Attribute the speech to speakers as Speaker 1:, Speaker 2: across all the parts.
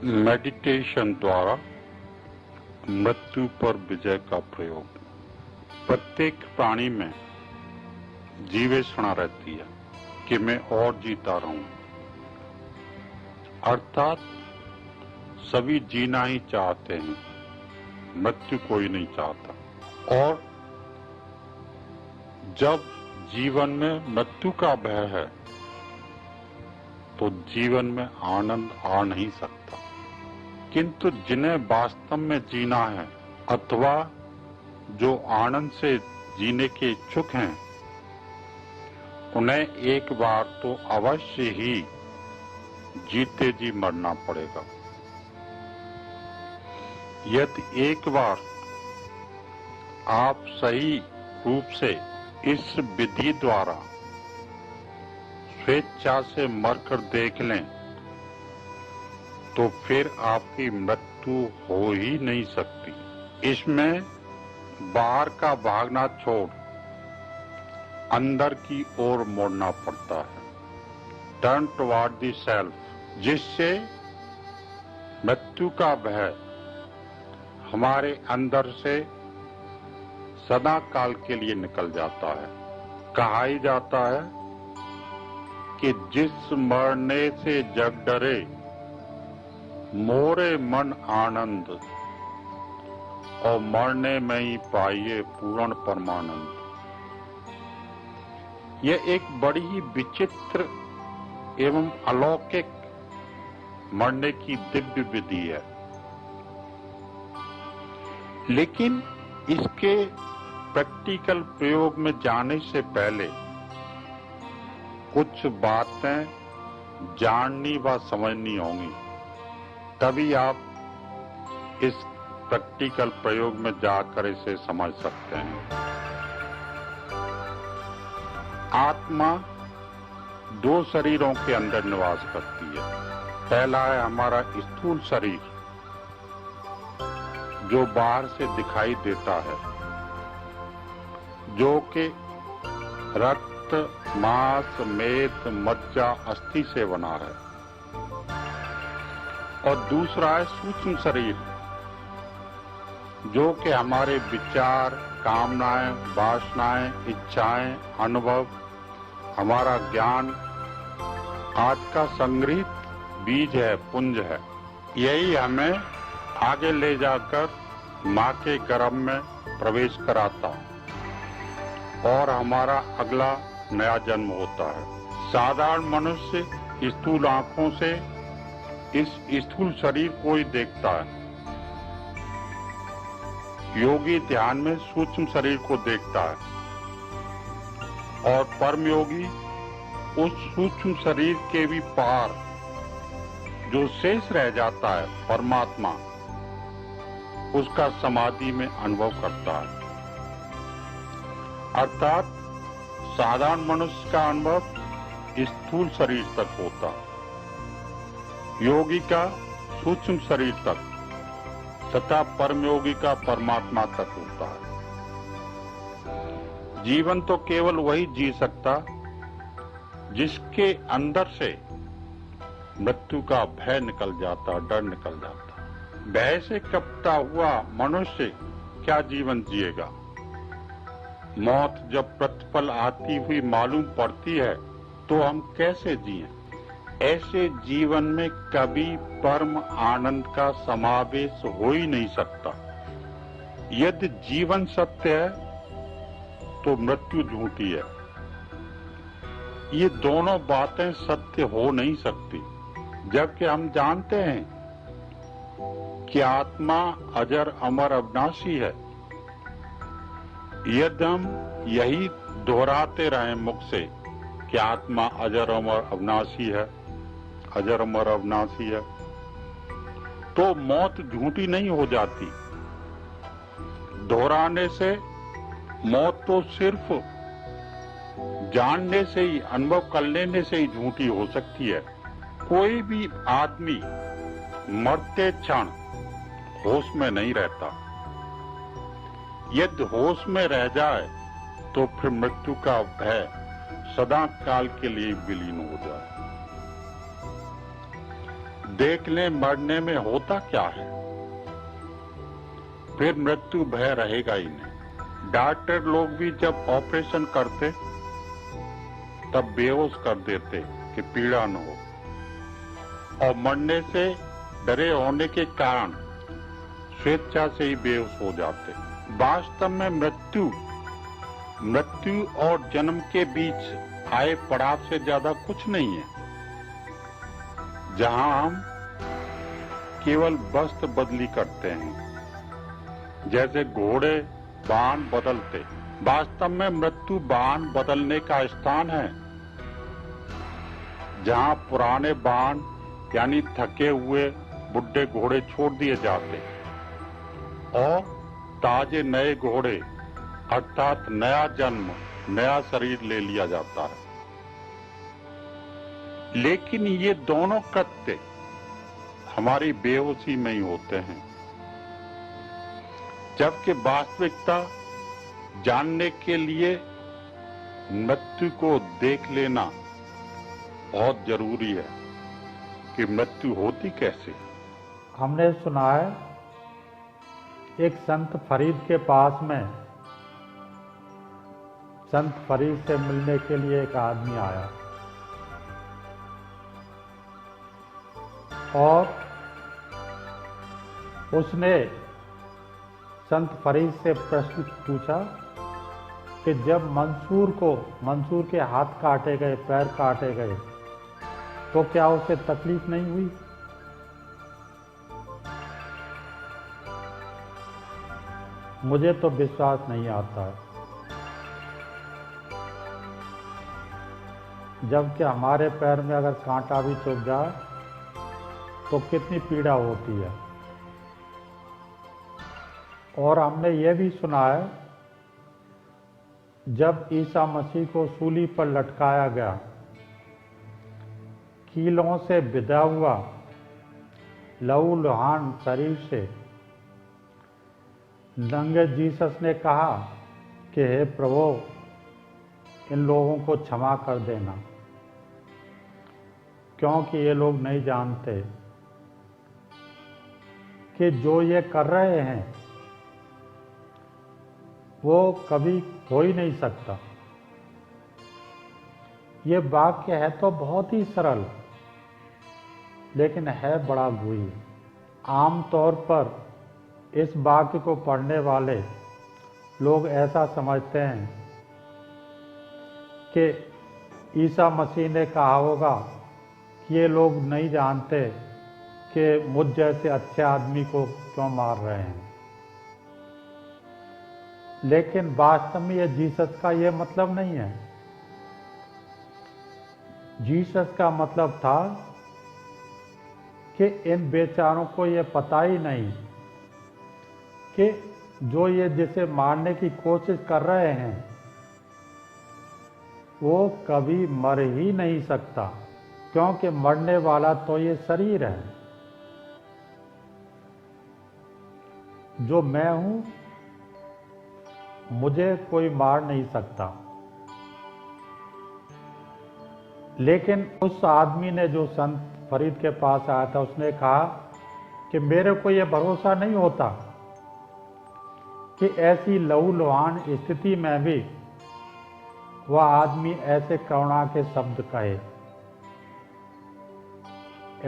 Speaker 1: Meditation द्वारा मृत्यु पर विजय का प्रयोग। प्रत्येक प्राणी में जीवेषणा रहती है कि मैं और जीता रहूं, अर्थात सभी जीना ही चाहते हैं, मृत्यु कोई नहीं चाहता। और जब जीवन में मृत्यु का भय है तो जीवन में आनंद आ नहीं सकता। किंतु जिन्हें वास्तव में जीना है अथवा जो आनंद से जीने के इच्छुक हैं, उन्हें एक बार तो अवश्य ही जीते जी मरना पड़ेगा। यदि एक बार आप सही रूप से इस विधि द्वारा स्वेच्छा से मरकर देख लें तो फिर आपकी मृत्यु हो ही नहीं सकती। इसमें बाहर का भागना छोड़ अंदर की ओर मुड़ना पड़ता है, टर्न टुवर्ड द सेल्फ, जिससे मृत्यु का भय हमारे अंदर से सदा काल के लिए निकल जाता है। कहा ही जाता है कि जिस मरने से जग डरे मोरे मन आनंद, और मरने में ही पाइए पूर्ण परमानंद। यह एक बड़ी ही विचित्र एवं अलौकिक मरने की दिव्य विधि है, लेकिन इसके प्रैक्टिकल प्रयोग में जाने से पहले कुछ बातें जाननी व समझनी होंगी, तभी आप इस प्रैक्टिकल प्रयोग में जाकर इसे समझ सकते हैं। आत्मा दो शरीरों के अंदर निवास करती है। पहला है हमारा स्थूल शरीर, जो बाहर से दिखाई देता है, जो कि रक्त, मांस, मेद, मज्जा, अस्थि से बना है। और दूसरा है सूक्ष्म शरीर, जो कि हमारे विचार, कामनाएं, वासनाएं, इच्छाएं, अनुभव, हमारा ज्ञान आज का संग्रहित बीज है, पुंज है। यही हमें आगे ले जाकर माँ के गर्भ में प्रवेश कराता और हमारा अगला नया जन्म होता है। साधारण मनुष्य स्थूल आंखों से इस स्थूल शरीर को ही देखता है। योगी ध्यान में सूक्ष्म शरीर को देखता है और परम योगी उस सूक्ष्म शरीर के भी पार जो शेष रह जाता है, परमात्मा, उसका समाधि में अनुभव करता है। अर्थात साधारण मनुष्य का अनुभव स्थूल शरीर तक होता है, योगी का सूक्ष्म शरीर तक तथा परम योगी का परमात्मा तक होता है। जीवन तो केवल वही जी सकता जिसके अंदर से मृत्यु का भय निकल जाता, डर निकल जाता। भय से कपता हुआ मनुष्य क्या जीवन जिएगा? मौत जब प्रतिपल आती हुई मालूम पड़ती है तो हम कैसे जिएं? ऐसे जीवन में कभी परम आनंद का समावेश हो ही नहीं सकता। यदि जीवन सत्य है तो मृत्यु झूठी है। ये दोनों बातें सत्य हो नहीं सकती, जबकि हम जानते हैं कि आत्मा अजर अमर अविनाशी है। यदि हम यही दोहराते रहें मुख से कि आत्मा अजर अमर अविनाशी है, अजर अमर अविनाशी है, तो मौत झूठी नहीं हो जाती। दोहराने से मौत तो सिर्फ जानने से ही, अनुभव कर लेने से ही झूठी हो सकती है। कोई भी आदमी मरते क्षण होश में नहीं रहता। यदि होश में रह जाए तो फिर मृत्यु का भय सदा काल के लिए विलीन हो जाए। देख लें मरने में होता क्या है, फिर मृत्यु भय रहेगा ही नहीं। डॉक्टर लोग भी जब ऑपरेशन करते तब बेहोश कर देते कि पीड़ा न हो, और मरने से डरे होने के कारण स्वेच्छा से ही बेहोश हो जाते। वास्तव में मृत्यु और जन्म के बीच आए पड़ाव से ज्यादा कुछ नहीं है, जहां हम केवल वस्त्र बदली करते हैं, जैसे घोड़े बाण बदलते। वास्तव में मृत्यु बाण बदलने का स्थान है, जहां पुराने बाण यानी थके हुए बुढ़े घोड़े छोड़ दिए जाते और ताजे नए घोड़े अर्थात नया जन्म, नया शरीर ले लिया जाता है। लेकिन ये दोनों कृत्य हमारी बेहोशी में ही होते हैं, जबकि वास्तविकता जानने के लिए मृत्यु को देख लेना बहुत जरूरी है कि मृत्यु होती कैसे।
Speaker 2: हमने सुना है एक संत फरीद के पास में संत फरीद से मिलने के लिए एक आदमी आया और उसने संत फरीद से प्रश्न पूछा कि जब मंसूर के हाथ काटे गए, पैर काटे गए, तो क्या उसे तकलीफ नहीं हुई? मुझे तो विश्वास नहीं आता है, जबकि हमारे पैर में अगर कांटा भी चुभ जाए तो कितनी पीड़ा होती है। और हमने ये भी सुना है जब ईसा मसीह को सूली पर लटकाया गया, कीलों से विदा हुआ लहू लुहान शरीर से नंगे जीसस ने कहा कि हे प्रभु, इन लोगों को क्षमा कर देना, क्योंकि ये लोग नहीं जानते कि जो ये कर रहे हैं वो कभी हो ही नहीं सकता। ये वाक्य है तो बहुत ही सरल, लेकिन है बड़ा गुही। आम तौर पर इस वाक्य को पढ़ने वाले लोग ऐसा समझते हैं कि ईसा मसीह ने कहा होगा कि ये लोग नहीं जानते कि मुझ जैसे अच्छे आदमी को क्यों मार रहे हैं। लेकिन वास्तव में ये जीसस का ये मतलब नहीं है। जीसस का मतलब था कि इन बेचारों को ये पता ही नहीं कि जो ये जिसे मारने की कोशिश कर रहे हैं वो कभी मर ही नहीं सकता, क्योंकि मरने वाला तो ये शरीर है। जो मैं हूं मुझे कोई मार नहीं सकता। लेकिन उस आदमी ने जो संत फरीद के पास आया था, उसने कहा कि मेरे को यह भरोसा नहीं होता कि ऐसी लहू लुहान स्थिति में भी वह आदमी ऐसे करुणा के शब्द कहे।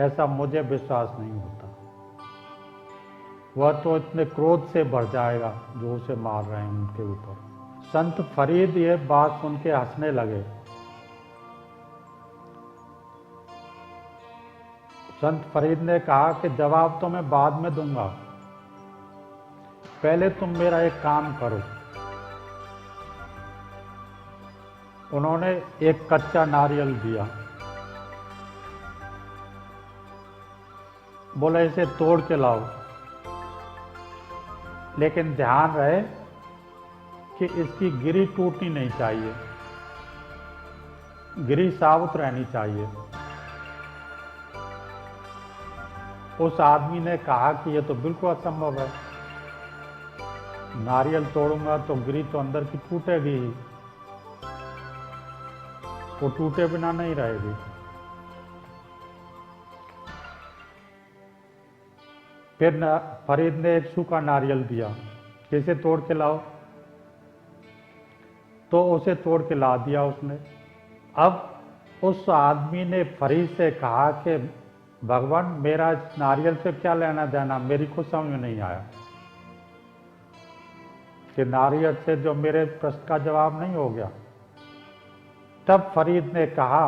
Speaker 2: ऐसा मुझे विश्वास नहीं होता। वह तो इतने क्रोध से भर जाएगा जो उसे मार रहे हैं उनके ऊपर। संत फरीद ये बात सुन के हंसने लगे। संत फरीद ने कहा कि जवाब तो मैं बाद में दूंगा, पहले तुम मेरा एक काम करो। उन्होंने एक कच्चा नारियल दिया, बोला इसे तोड़ के लाओ, लेकिन ध्यान रहे कि इसकी गिरी टूटनी नहीं चाहिए, गिरी साबुत रहनी चाहिए। उस आदमी ने कहा कि यह तो बिल्कुल असंभव है, नारियल तोड़ूंगा तो गिरी तो अंदर की टूटेगी ही, वो टूटे बिना नहीं रहेगी। फिर फरीद ने एक सूखा नारियल दिया कि इसे तोड़ के लाओ, तो उसे तोड़ के ला दिया उसने। अब उस आदमी ने फरीद से कहा कि भगवान मेरा इस नारियल से क्या लेना देना, मेरी कुछ समझ में नहीं आया कि नारियल से जो मेरे प्रश्न का जवाब नहीं हो गया। तब फरीद ने कहा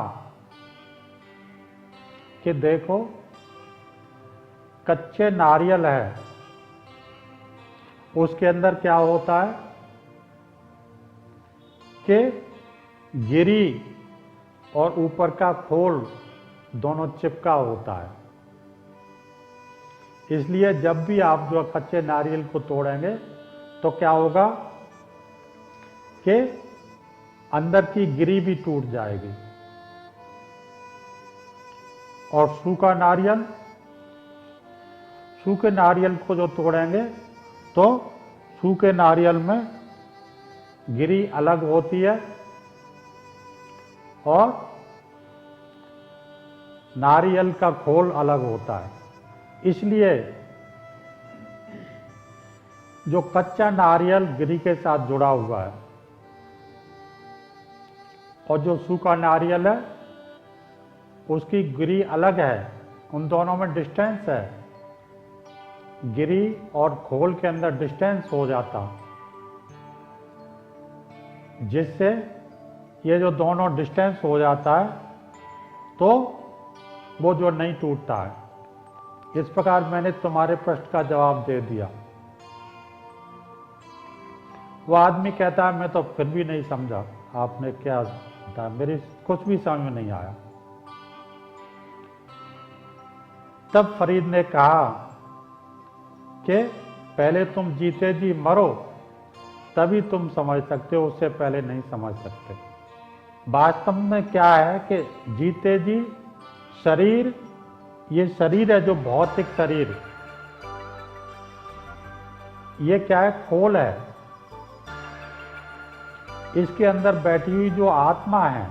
Speaker 2: कि देखो कच्चे नारियल है, उसके अंदर क्या होता है कि गिरी और ऊपर का खोल दोनों चिपका होता है। इसलिए जब भी आप जो कच्चे नारियल को तोड़ेंगे तो क्या होगा कि अंदर की गिरी भी टूट जाएगी। और सूखे नारियल को जो तोड़ेंगे तो सूखे नारियल में गिरी अलग होती है और नारियल का खोल अलग होता है। इसलिए जो कच्चा नारियल गिरी के साथ जुड़ा हुआ है और जो सूखा नारियल है उसकी गिरी अलग है, उन दोनों में डिस्टेंस है। गिरी और खोल के अंदर डिस्टेंस हो जाता, जिससे ये जो दोनों डिस्टेंस हो जाता है तो वो जो नहीं टूटता है। इस प्रकार मैंने तुम्हारे प्रश्न का जवाब दे दिया। वो आदमी कहता है मैं तो फिर भी नहीं समझा आपने क्या बताया, मेरी कुछ भी समझ में नहीं आया। तब फरीद ने कहा कि पहले तुम जीते जी मरो, तभी तुम समझ सकते हो, उससे पहले नहीं समझ सकते। वास्तव में क्या है कि जीते जी शरीर, ये शरीर है जो भौतिक शरीर, ये क्या है, खोल है। इसके अंदर बैठी हुई जो आत्मा है,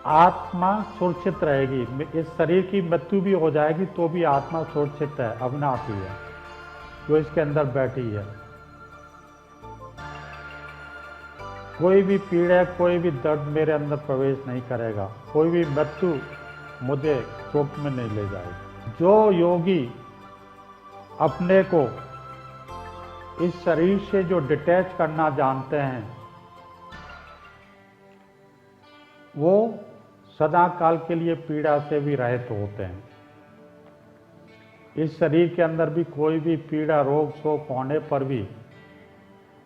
Speaker 2: आत्मा सुरक्षित रहेगी। इस शरीर की मृत्यु भी हो जाएगी तो भी आत्मा सुरक्षित है, अविनाशी है, जो इसके अंदर बैठी है। कोई भी पीड़ा, कोई भी दर्द मेरे अंदर प्रवेश नहीं करेगा, कोई भी मृत्यु मुझे शोक में नहीं ले जाएगी। जो योगी अपने को इस शरीर से जो डिटैच करना जानते हैं, वो सदा काल के लिए पीड़ा से भी रहित होते हैं। इस शरीर के अंदर भी कोई भी पीड़ा, रोग शोक होने पर भी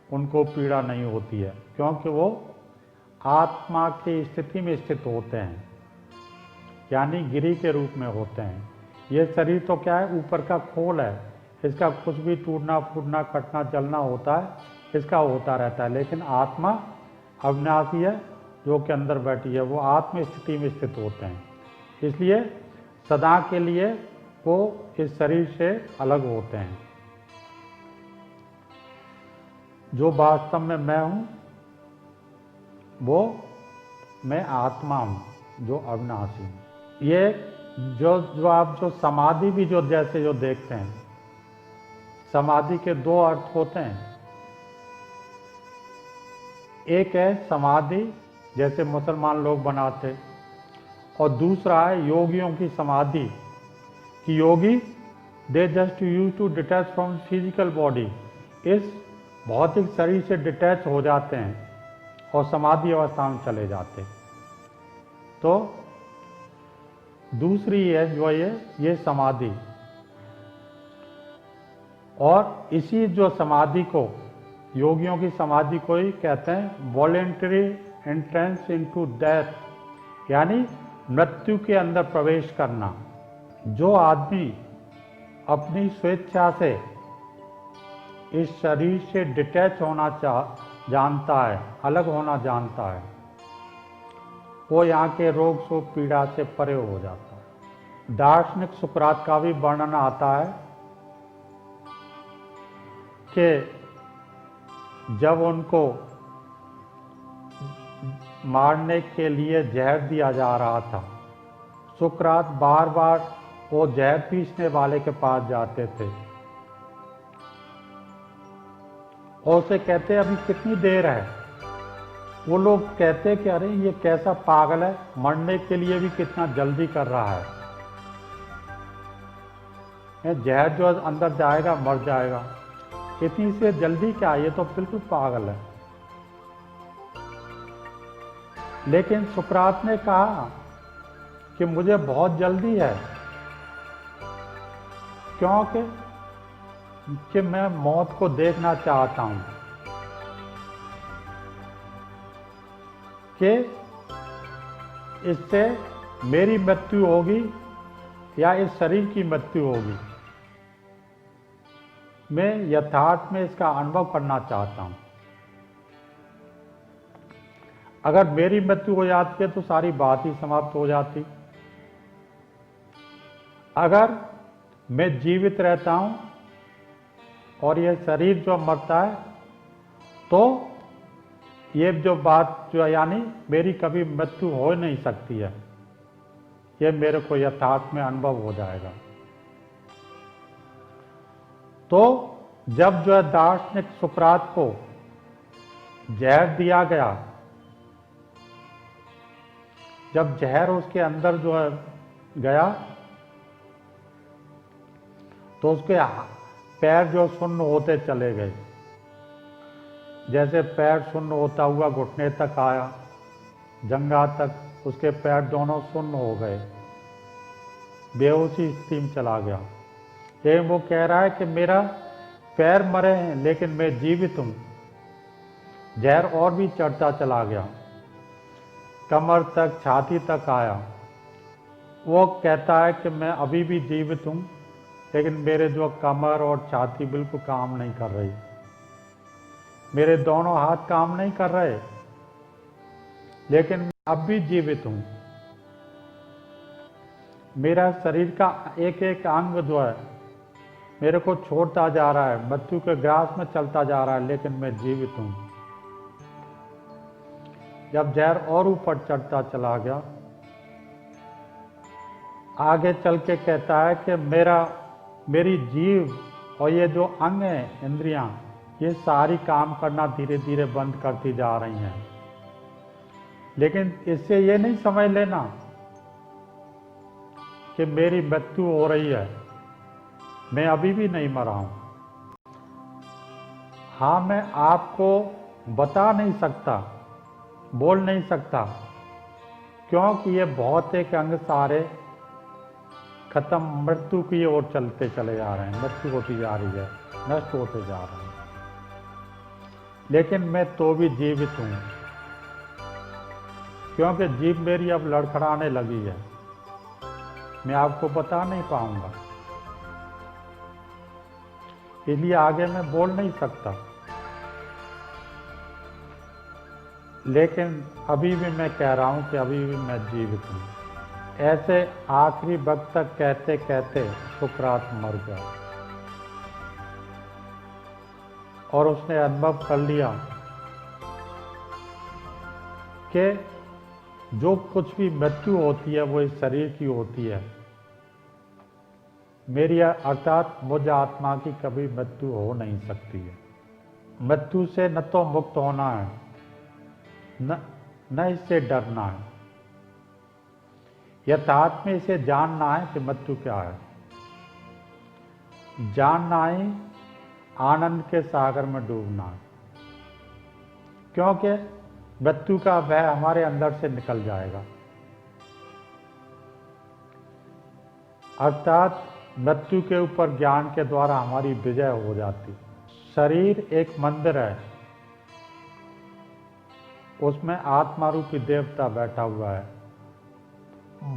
Speaker 2: उनको पीड़ा नहीं होती है, क्योंकि वो आत्मा की स्थिति में स्थित होते हैं, यानी गिरी के रूप में होते हैं। ये शरीर तो क्या है, ऊपर का खोल है, इसका कुछ भी टूटना फूटना कटना जलना होता है, इसका होता रहता है। लेकिन आत्मा अविनाशी है, जो के अंदर बैठी है, वो आत्म स्थिति में स्थित होते हैं। इसलिए सदा के लिए वो इस शरीर से अलग होते हैं। जो वास्तव में मैं हूं, वो मैं आत्मा हूं जो अविनाशी हूं। ये जो आप जो समाधि भी जो जैसे जो देखते हैं, समाधि के दो अर्थ होते हैं। एक है समाधि जैसे मुसलमान लोग बनाते, और दूसरा है योगियों की समाधि, कि योगी they just use to detach from physical body, इस भौतिक शरीर से डिटैच हो जाते हैं और समाधि अवस्था में चले जाते। तो दूसरी है जो ये समाधि, और इसी जो समाधि को, योगियों की समाधि को ही कहते हैं वॉलेंटरी एंट्रेंस इनटू डेथ, यानी मृत्यु के अंदर प्रवेश करना। जो आदमी अपनी स्वेच्छा से इस शरीर से डिटैच होना जानता है, अलग होना जानता है, वो यहाँ के रोग शोक पीड़ा से परे हो जाता है। दार्शनिक सुकरात का भी वर्णन आता है कि जब उनको मारने के लिए जहर दिया जा रहा था, सुकरात बार बार वो जहर पीसने वाले के पास जाते थे और उसे कहते अभी कितनी देर है। वो लोग कहते कि अरे ये कैसा पागल है, मरने के लिए भी कितना जल्दी कर रहा है, जहर जो अंदर जाएगा मर जाएगा, इतनी से जल्दी क्या, ये तो बिल्कुल पागल है। लेकिन सुकरात ने कहा कि मुझे बहुत जल्दी है, क्योंकि कि मैं मौत को देखना चाहता हूं कि इससे मेरी मृत्यु होगी या इस शरीर की मृत्यु होगी। मैं यथार्थ में इसका अनुभव करना चाहता हूं। अगर मेरी मृत्यु हो जाती है तो सारी बात ही समाप्त हो जाती। अगर मैं जीवित रहता हूं और यह शरीर जो मरता है तो ये जो बात जो यानी मेरी कभी मृत्यु हो नहीं सकती है, ये मेरे को यथार्थ में अनुभव हो जाएगा। तो जब जो है दार्शनिक सुकरात को जहर दिया गया, जब जहर उसके अंदर जो है गया तो उसके पैर जो सुन्न होते चले गए। जैसे पैर सुन्न होता हुआ घुटने तक आया, जंघा तक उसके पैर दोनों सुन्न हो गए, बेहोशी स्थिति में चला गया। लेकिन वो कह रहा है कि मेरा पैर मरे हैं लेकिन मैं जीवित हूं। जहर और भी चढ़ता चला गया, कमर तक, छाती तक आया। वो कहता है कि मैं अभी भी जीवित हूं लेकिन मेरे जो कमर और छाती बिल्कुल काम नहीं कर रही, मेरे दोनों हाथ काम नहीं कर रहे, लेकिन मैं अब भी जीवित हूं। मेरा शरीर का एक एक अंग जो है मेरे को छोड़ता जा रहा है, मृत्यु के ग्रास में चलता जा रहा है, लेकिन मैं जीवित हूं। जब जहर और ऊपर चढ़ता चला गया, आगे चल के कहता है कि मेरी जीव और ये जो अंग है, इंद्रियां, ये सारी काम करना धीरे धीरे बंद करती जा रही हैं। लेकिन इससे ये नहीं समझ लेना कि मेरी मृत्यु हो रही है, मैं अभी भी नहीं मरा हूं। हाँ, मैं आपको बता नहीं सकता, बोल नहीं सकता, क्योंकि ये भौतिक अंग सारे खत्म, मृत्यु की ओर चलते चले जा रहे हैं, मृत्यु होती जा रही है, नष्ट होते जा रहे हैं। लेकिन मैं तो भी जीवित हूं, क्योंकि जीभ मेरी अब लड़खड़ाने लगी है। मैं आपको बता नहीं पाऊंगा, इसलिए आगे मैं बोल नहीं सकता। लेकिन अभी भी मैं कह रहा हूं कि अभी भी मैं जीवित हूं। ऐसे आखिरी वक्त तक कहते कहते सुकरात मर गया और उसने अनुभव कर लिया कि जो कुछ भी मृत्यु होती है वो इस शरीर की होती है। मेरी अर्थात मुझ आत्मा की कभी मृत्यु हो नहीं सकती है। मृत्यु से न तो मुक्त होना है, न इससे डरना है। यथार्थ में इसे जानना है कि मृत्यु क्या है। जानना ही आनंद के सागर में डूबना है, क्योंकि मृत्यु का भय हमारे अंदर से निकल जाएगा। अर्थात मृत्यु के ऊपर ज्ञान के द्वारा हमारी विजय हो जाती। शरीर एक मंदिर है, उसमें आत्मा रूपी देवता बैठा हुआ है।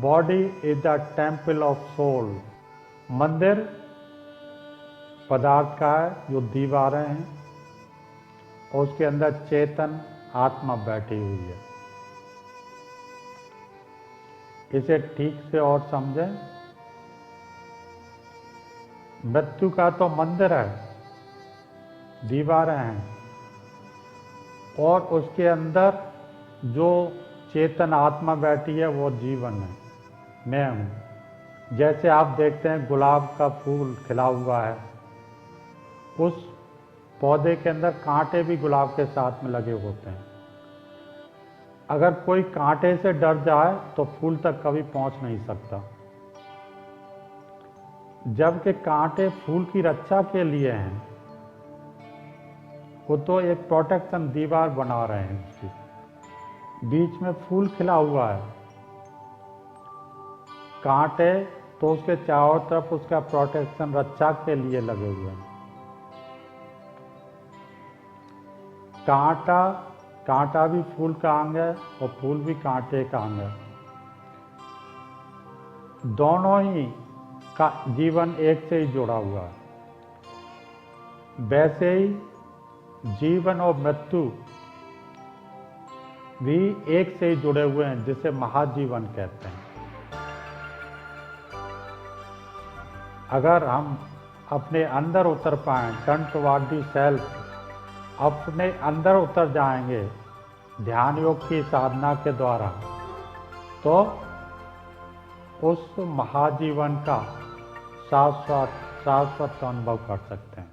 Speaker 2: Body is the temple of soul. मंदिर पदार्थ का है जो दीवारें हैं और उसके अंदर चेतन आत्मा बैठी हुई है। इसे ठीक से और समझें। मृत्यु का तो मंदिर है, दीवारें हैं, और उसके अंदर जो चेतन आत्मा बैठी है वो जीवन है, मैं हूं। जैसे आप देखते हैं गुलाब का फूल खिला हुआ है, उस पौधे के अंदर कांटे भी गुलाब के साथ में लगे होते हैं। अगर कोई कांटे से डर जाए तो फूल तक कभी पहुंच नहीं सकता, जबकि कांटे फूल की रक्षा के लिए हैं। वो तो एक प्रोटेक्शन दीवार बना रहे हैं, उसकी बीच में फूल खिला हुआ है, कांटे तो उसके चारों तरफ उसका प्रोटेक्शन रक्षा के लिए लगे हुए हैं। कांटा भी फूल का अंग है और फूल भी कांटे का अंग है। दोनों ही का जीवन एक से ही जुड़ा हुआ है। वैसे ही जीवन और मृत्यु भी एक से ही जुड़े हुए हैं, जिसे महाजीवन कहते हैं। अगर हम अपने अंदर उतर पाएं, टर्न टुवर्ड द सेल्फ, अपने अंदर उतर जाएंगे ध्यान योग की साधना के द्वारा, तो उस महाजीवन का शाश्वत अनुभव कर सकते हैं।